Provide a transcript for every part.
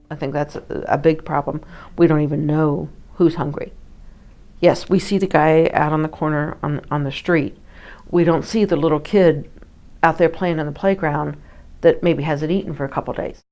I think that's a big problem. We don't even know who's hungry. Yes, we see the guy out on the corner on the street. We don't see the little kid out there playing on the playground that maybe hasn't eaten for a couple days.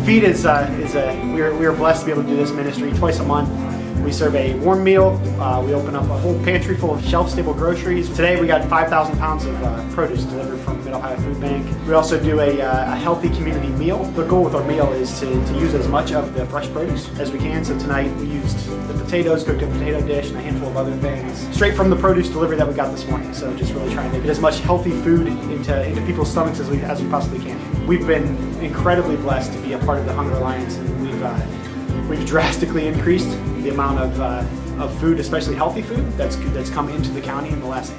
Feed we are blessed to be able to do this ministry twice a month. We serve a warm meal. We open up a whole pantry full of shelf-stable groceries. Today we got 5,000 pounds of produce delivered from Mid-Ohio Food Bank. We also do a healthy community meal. The goal with our meal is to use as much of the fresh produce as we can. So tonight we used the potatoes, cooked a potato dish, and a handful of other things straight from the produce delivery that we got this morning. So just really trying to get as much healthy food into people's stomachs as we possibly can. We've been incredibly blessed to be a part of the Hunger Alliance, and we've drastically increased the amount of food, especially healthy food, that's come into the county in the last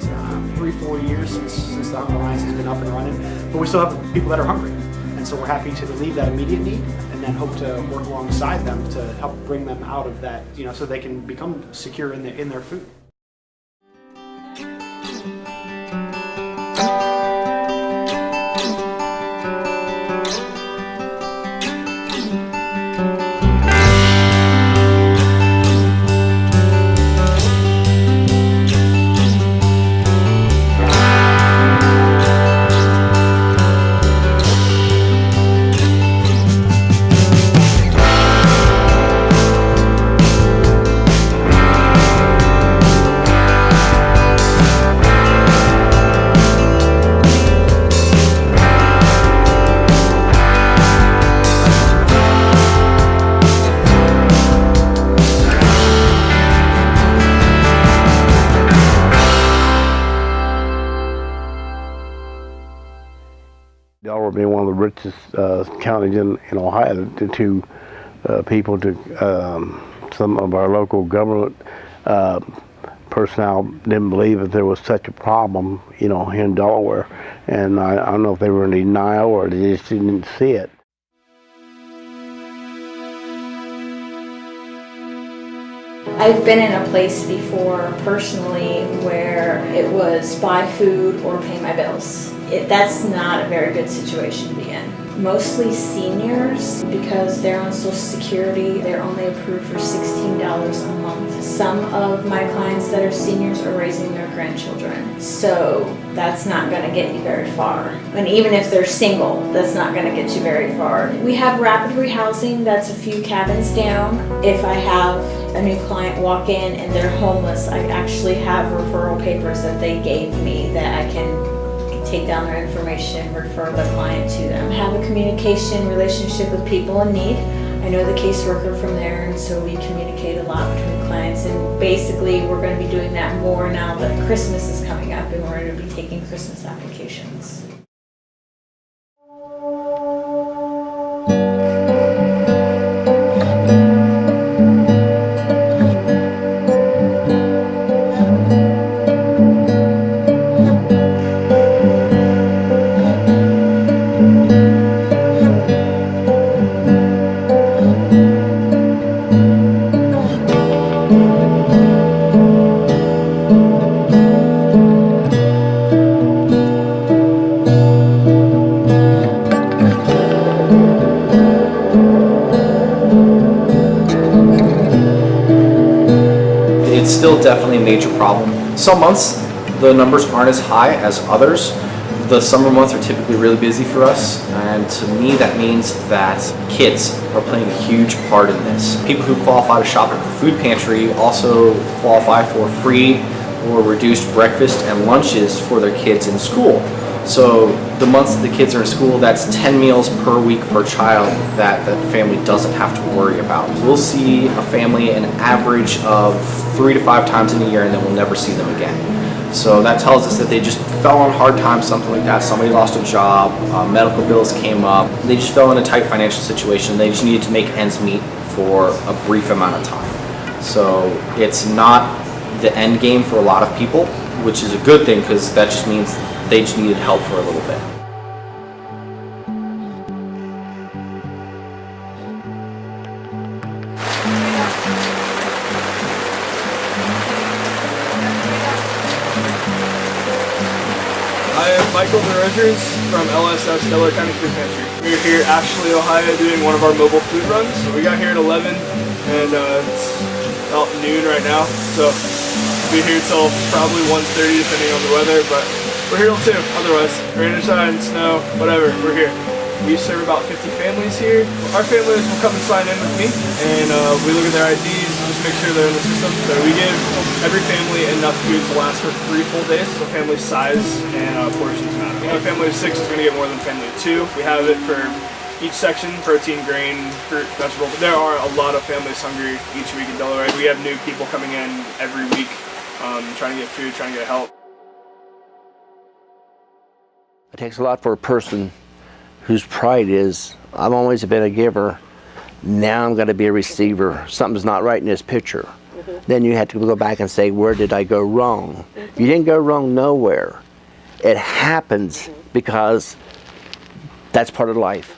3-4 years since the Hunger Alliance has been up and running. But we still have people that are hungry, and so we're happy to relieve that immediate need, and then hope to work alongside them to help bring them out of that, so they can become secure in their food. Delaware being one of the richest counties in Ohio, the two people to some of our local government personnel didn't believe that there was such a problem, here in Delaware. And I don't know if they were in denial or they just didn't see it. I've been in a place before personally where it was buy food or pay my bills. That's not a very good situation to be in. Mostly seniors, because they're on Social Security, they're only approved for $16 a month. Some of my clients that are seniors are raising their grandchildren, so that's not going to get you very far. And even if they're single, that's not going to get you very far. We have rapid rehousing, that's a few cabins down. If I have a new client walk in and they're homeless, I actually have referral papers that they gave me that I can take down their information, refer the client to them. Have a communication relationship with people in need. I know the caseworker from there, and so we communicate a lot between clients, and basically we're going to be doing that more now that Christmas is coming up and we're going to be taking Christmas applications. it's still definitely a major problem. Some months the numbers aren't as high as others. The summer months are typically really busy for us, and to me that means that kids are playing a huge part in this. People who qualify to shop at the food pantry also qualify for free or reduced breakfast and lunches for their kids in school. So the months that the kids are in school, that's 10 meals per week per child that the family doesn't have to worry about. We'll see a family an average of 3 to 5 times in a year, and then we'll never see them again. So that tells us that they just fell on hard times, something like that. Somebody lost a job, medical bills came up, they just fell in a tight financial situation. They just needed to make ends meet for a brief amount of time. So it's not the end game for a lot of people, which is a good thing, because that just means they just needed help for a little bit. I am Michael DeRogers from LSS, Delaware County Food Pantry. We're here in Ashley, Ohio, doing one of our mobile food runs. So we got here at 11, and it's about noon right now. So we'll be here till probably 1:30, depending on the weather. But we're here till 2. Otherwise, rain or shine, snow, whatever, we're here. We serve about 50 families here. Our families will come and sign in with me, and we look at their IDs, just make sure they're in the system. So we give every family enough food to last for 3 full days. So family size and portions matter. A family of 6 is going to get more than a family of 2. We have it for each section: protein, grain, fruit, vegetable. There are a lot of families hungry each week in Delaware. We have new people coming in every week, trying to get food, trying to get help. It takes a lot for a person whose pride is, I've always been a giver, now I'm going to be a receiver. Something's not right in this picture. Then you have to go back and say, where did I go wrong? You didn't go wrong nowhere. It happens because that's part of life.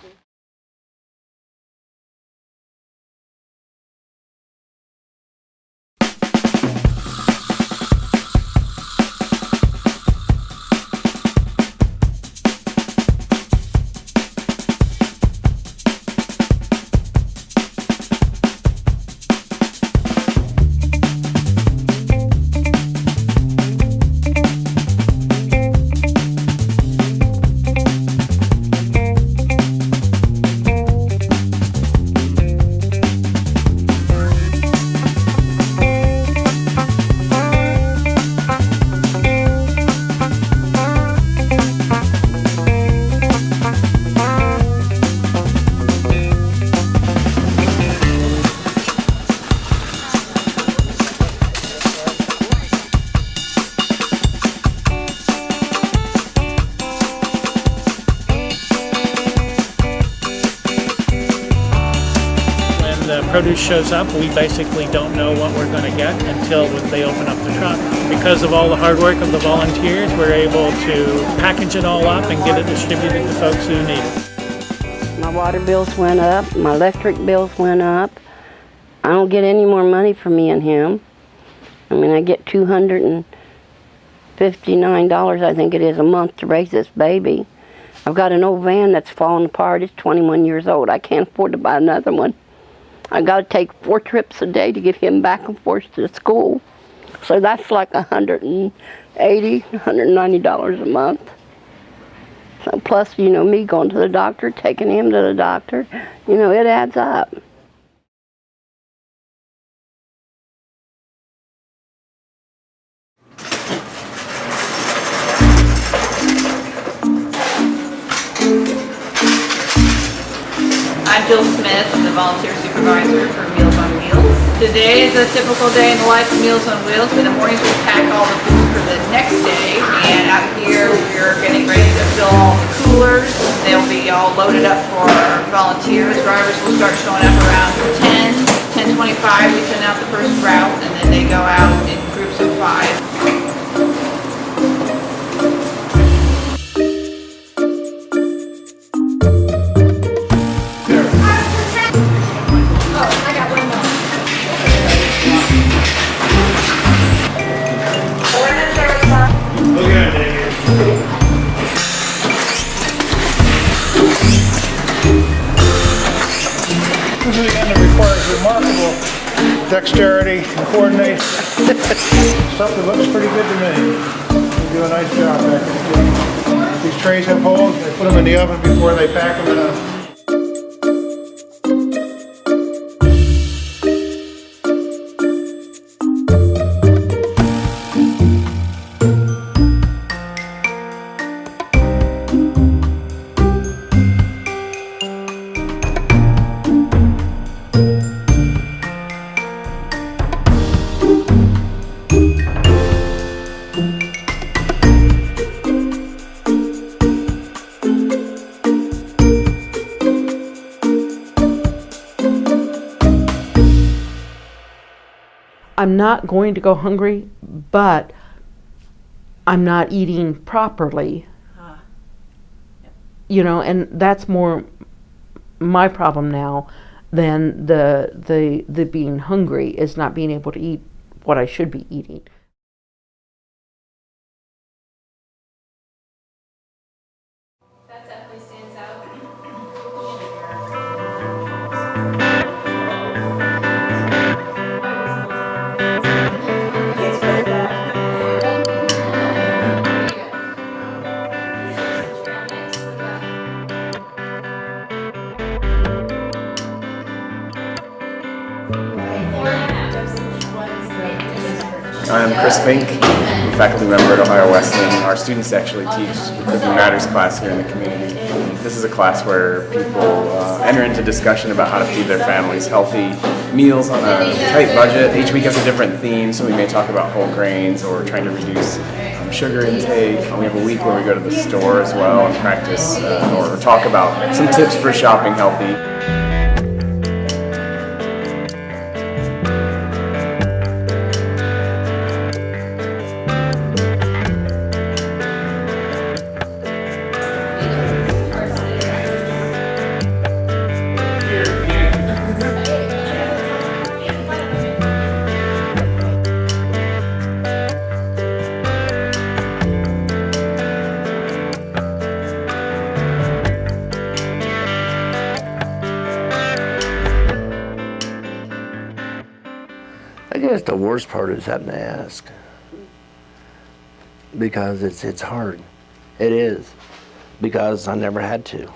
Produce shows up, we basically don't know what we're going to get until they open up the truck. Because of all the hard work of the volunteers, we're able to package it all up and get it distributed to folks who need it. My water bills went up, my electric bills went up. I don't get any more money from me and him. I mean, I get $259, I think it is, a month to raise this baby. I've got an old van that's falling apart. It's 21 years old. I can't afford to buy another one. I got to take 4 trips a day to get him back and forth to school. So that's like $180, $190 a month. So plus, you know, me going to the doctor, taking him to the doctor, you know, it adds up. I'm Jill Smith, the volunteer supervisor for Meals on Wheels. Today is a typical day in the life of Meals on Wheels. In the mornings we pack all the food for the next day, and out here we're getting ready to fill all the coolers. They'll be all loaded up for our volunteers. Drivers will start showing up around 10:25. We send out the first route, and then they go out in groups of 5. Usually going to require remarkable dexterity and coordination. Something looks pretty good to me. You do a nice job back in the kitchen. These trays have holes, they put them in the oven before they pack them in a I'm not going to go hungry, but I'm not eating properly. You know, and that's more my problem now than the being hungry, is not being able to eat what I should be eating. That definitely stands out. I'm Chris Fink, I'm a faculty member at Ohio Wesleyan. Our students actually teach the Cooking Matters class here in the community. This is a class where people enter into discussion about how to feed their families healthy meals on a tight budget. Each week has a different theme, so we may talk about whole grains or trying to reduce sugar intake. We have a week where we go to the store as well and practice or talk about some tips for shopping healthy. I guess the worst part is having to ask, because it's hard. It is, because I never had to.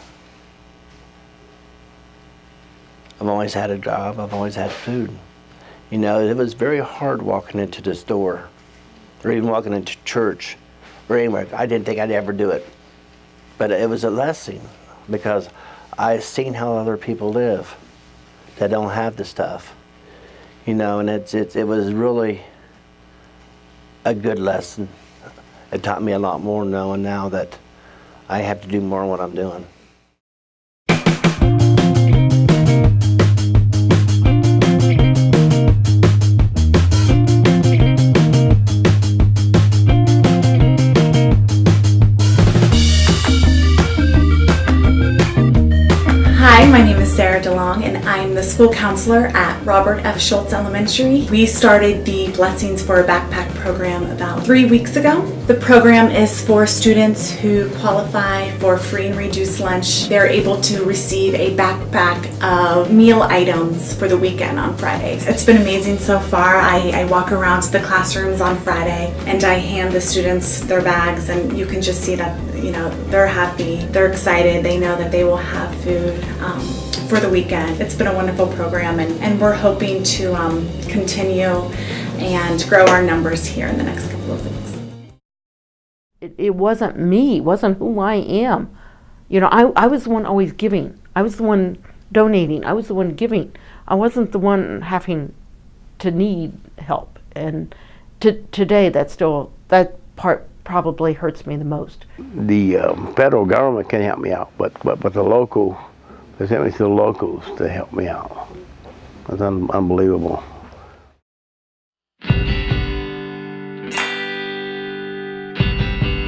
I've always had a job. I've always had food. You know, it was very hard walking into the store, or even walking into church, or anywhere. I didn't think I'd ever do it, but it was a blessing, because I've seen how other people live that don't have the stuff. You know, and it was really a good lesson. It taught me a lot more knowing now that I have to do more of what I'm doing. Hi, my name is Sarah DeLong and I'm the school counselor at Robert F. Schultz Elementary. We started the Blessings for a Backpack program about 3 weeks ago. The program is for students who qualify for free and reduced lunch. They're able to receive a backpack of meal items for the weekend on Fridays. It's been amazing so far. I walk around to the classrooms on Friday and I hand the students their bags, and you can just see that, you know, they're happy, they're excited, they know that they will have food for the weekend. It's been a wonderful program, and we're hoping to continue and grow our numbers here in the next couple of weeks. It wasn't me, it wasn't who I am. You know, I was the one always giving. I was the one donating. I was the one giving. I wasn't the one having to need help. And today, that part probably hurts me the most. The federal government can help me out, but the local, they sent me to the locals to help me out. That's unbelievable.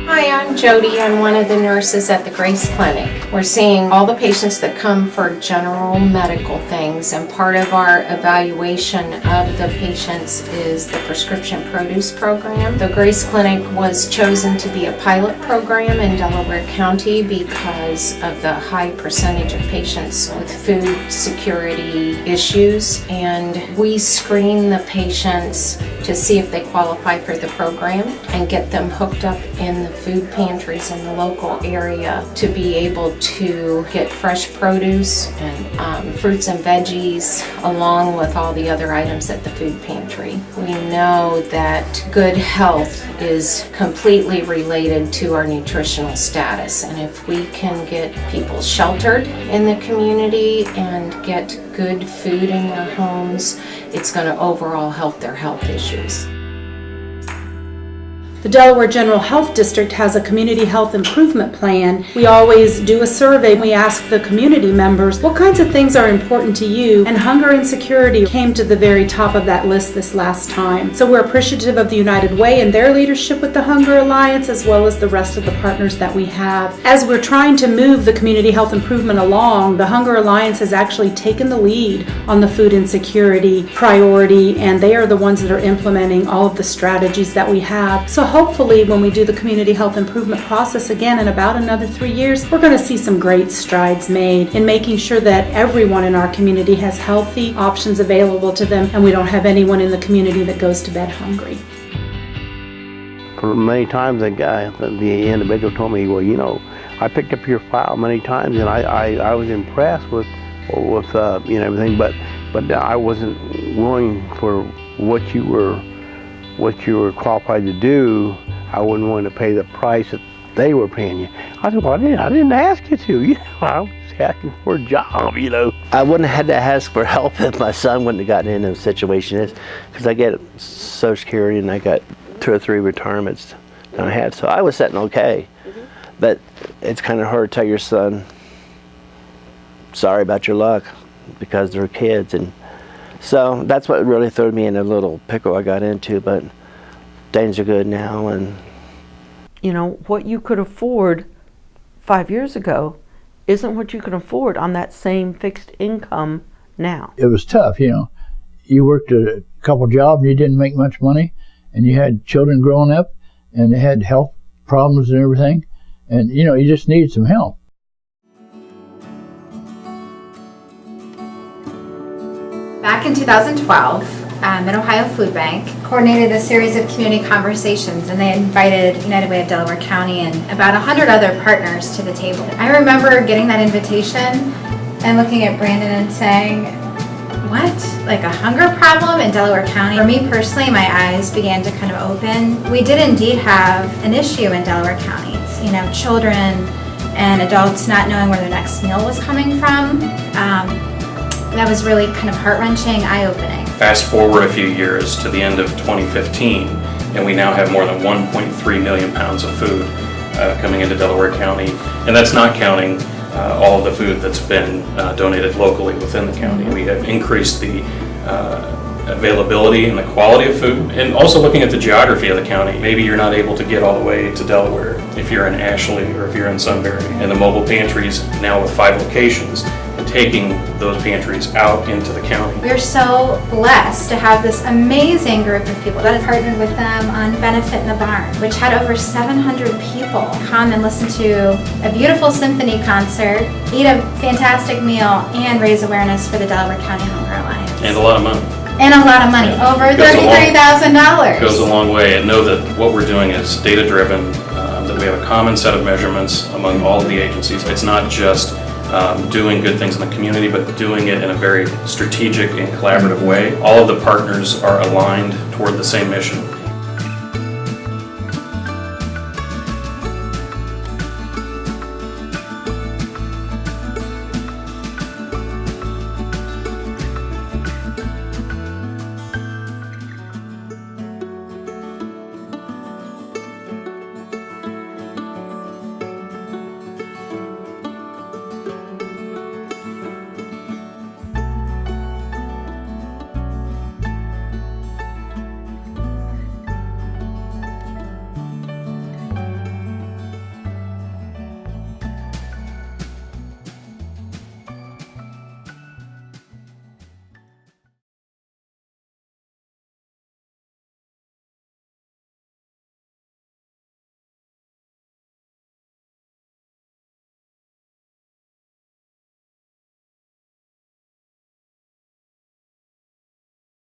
Hi, I'm I'm Jody. I'm one of the nurses at the Grace Clinic. We're seeing all the patients that come for general medical things, and part of our evaluation of the patients is the prescription produce program. The Grace Clinic was chosen to be a pilot program in Delaware County because of the high percentage of patients with food security issues, and we screen the patients to see if they qualify for the program and get them hooked up in the food pantries in the local area to be able to get fresh produce and fruits and veggies along with all the other items at the food pantry. We know that good health is completely related to our nutritional status, and if we can get people sheltered in the community and get good food in their homes, it's going to overall help their health issues. The Delaware General Health District has a community health improvement plan. We always do a survey. We ask the community members, what kinds of things are important to you? And hunger and security came to the very top of that list this last time. So we're appreciative of the United Way and their leadership with the Hunger Alliance, as well as the rest of the partners that we have. As we're trying to move the community health improvement along, the Hunger Alliance has actually taken the lead on the food insecurity priority, and they are the ones that are implementing all of the strategies that we have. So hopefully when we do the community health improvement process again in about another 3 years, we're going to see some great strides made in making sure that everyone in our community has healthy options available to them, and we don't have anyone in the community that goes to bed hungry. For many times the individual told me, well, you know, I picked up your file many times and I was impressed with you know, everything, but I wasn't willing for what you were qualified to do. I wasn't willing to pay the price that they were paying you. I said, well, I didn't ask you to. You know, I was asking for a job, you know. I wouldn't have had to ask for help if my son wouldn't have gotten in a situation, because I get Social Security and I got 2 or 3 retirements that I had, so I was sitting okay. But it's kind of hard to tell your son, sorry about your luck, because they're kids. And so that's what really threw me in a little pickle I got into, but things are good now. And you know, what you could afford 5 years ago isn't what you can afford on that same fixed income now. It was tough, you know. You worked a couple jobs and you didn't make much money, and you had children growing up and they had health problems and everything, and you know, you just needed some help. Back in 2012, Mid-Ohio Food Bank coordinated a series of community conversations, and they invited United Way of Delaware County and about 100 other partners to the table. I remember getting that invitation and looking at Brandon and saying, what? Like a hunger problem in Delaware County? For me personally, my eyes began to kind of open. We did indeed have an issue in Delaware County. It's, you know, children and adults not knowing where their next meal was coming from. That was really kind of heart-wrenching, eye-opening. Fast forward a few years to the end of 2015, and we now have more than 1.3 million pounds of food coming into Delaware County, and that's not counting all of the food that's been donated locally within the county. We have increased the availability and the quality of food, and also looking at the geography of the county. Maybe you're not able to get all the way to Delaware if you're in Ashley or if you're in Sunbury. And the mobile pantries, now with 5 locations, and taking those pantries out into the county. We're so blessed to have this amazing group of people that have partnered with them on Benefit in the Barn, which had over 700 people come and listen to a beautiful symphony concert, eat a fantastic meal, and raise awareness for the Delaware County Hunger Alliance. And a lot of money. And a lot of money, over $33,000. It goes a long way, and know that what we're doing is data-driven, that we have a common set of measurements among all of the agencies. It's not just doing good things in the community, but doing it in a very strategic and collaborative way. All of the partners are aligned toward the same mission.